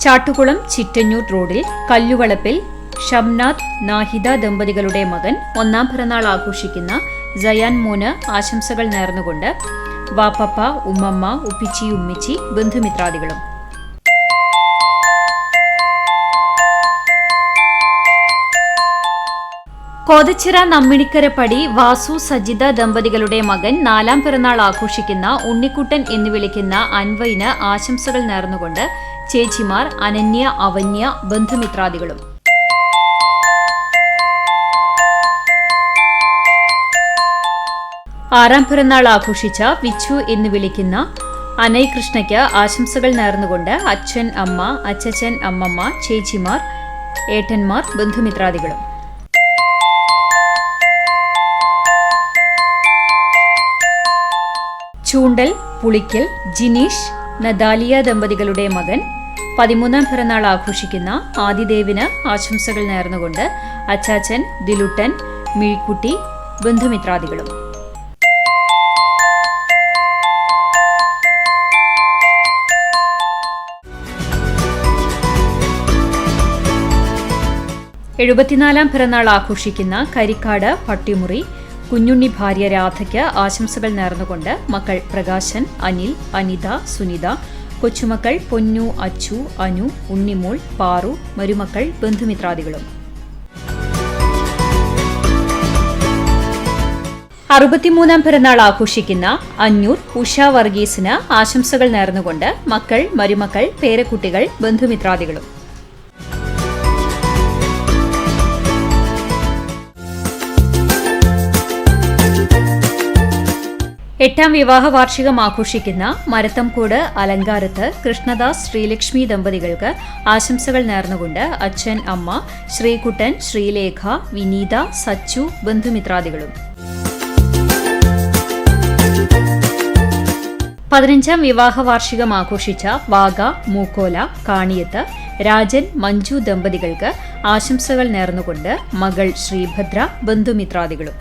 ചാട്ടുകുളം ചിറ്റഞ്ഞൂർ റോഡിൽ കല്ലുവളപ്പിൽ ഷംനാഥ് നാഹിദ ദമ്പതികളുടെ മകൻ 1-ാം പിറന്നാൾ ആഘോഷിക്കുന്ന സയാൻ മോന് ആശംസകൾ നേർന്നുകൊണ്ട് വാപ്പപ്പ, ഉമ്മമ്മ, ഉപ്പിച്ചി, ഉമ്മിച്ചി, ബന്ധുമിത്രാദികളും. കോതച്ചിറ നമ്മിണിക്കരപ്പടി വാസു സജിത ദമ്പതികളുടെ മകൻ 4-ാം പിറന്നാൾ ആഘോഷിക്കുന്ന ഉണ്ണിക്കുട്ടൻ എന്ന് വിളിക്കുന്ന അൻവയിന് ആശംസകൾ നേർന്നുകൊണ്ട് ചേച്ചിമാർ അനന്യ, അവന്യ, ബന്ധുമിത്രാദികളും. ആറാം പിറന്നാൾ ആഘോഷിച്ച വിച്ചു എന്ന് വിളിക്കുന്ന അനയ് കൃഷ്ണയ്ക്ക് ആശംസകൾ നേർന്നുകൊണ്ട് അച്ഛൻ, അമ്മ, അച്ചച്ചൻ, അമ്മമ്മ, ചേച്ചിമാർ, ഏട്ടന്മാർ, ബന്ധുമിത്രാദികളും. ചൂണ്ടൽ പുളിക്കൽ ജിനീഷ് നദാലിയ ദമ്പതികളുടെ മകൻ 13-ാം പിറന്നാൾ ആഘോഷിക്കുന്ന ആദിദേവിന് ആശംസകൾ നേർന്നുകൊണ്ട് അച്ചാച്ചൻ, ദിലുട്ടൻ, മിഴിക്കുട്ടി, ബന്ധുമിത്രാദികളും. എഴുപത്തിനാലാം പിറന്നാൾ ആഘോഷിക്കുന്ന കരിക്കാട് പട്ടിമുറി കുഞ്ഞുണ്ണി ഭാര്യ രാധയ്ക്ക് ആശംസകൾ നേർന്നുകൊണ്ട് മക്കൾ പ്രകാശൻ, അനിൽ, അനിത, സുനിത, കൊച്ചുമക്കൾ പൊന്നു, അച്ചു, അനു, ഉണ്ണിമോൾ, പാറു, മരുമക്കൾ, ബന്ധുമിത്രാദികളും. 63-ാം പിറന്നാൾ ആഘോഷിക്കുന്ന അഞ്ഞൂർ ഉഷ വർഗീസിന് ആശംസകൾ നേർന്നുകൊണ്ട് മക്കൾ, മരുമക്കൾ, പേരക്കുട്ടികൾ, ബന്ധുമിത്രാദികളും. 8-ാം വിവാഹ വാർഷികം ആഘോഷിക്കുന്ന മരത്തംകോട് അലങ്കാരത്ത് കൃഷ്ണദാസ്, ശ്രീലക്ഷ്മി ദമ്പതികൾക്ക് ആശംസകൾ നേർന്നുകൊണ്ട് അച്ഛൻ, അമ്മ, ശ്രീകുട്ടൻ, ശ്രീലേഖ, വിനീത, സച്ചു, ബന്ധുമിത്രാദികളും. 15-ാം വിവാഹ വാർഷികം ആഘോഷിച്ച വാഗ, മൂക്കോല, കാണിയത്ത് രാജൻ, മഞ്ജു ദമ്പതികൾക്ക് ആശംസകൾ നേർന്നുകൊണ്ട് മകൾ ശ്രീഭദ്ര, ബന്ധുമിത്രാദികളും.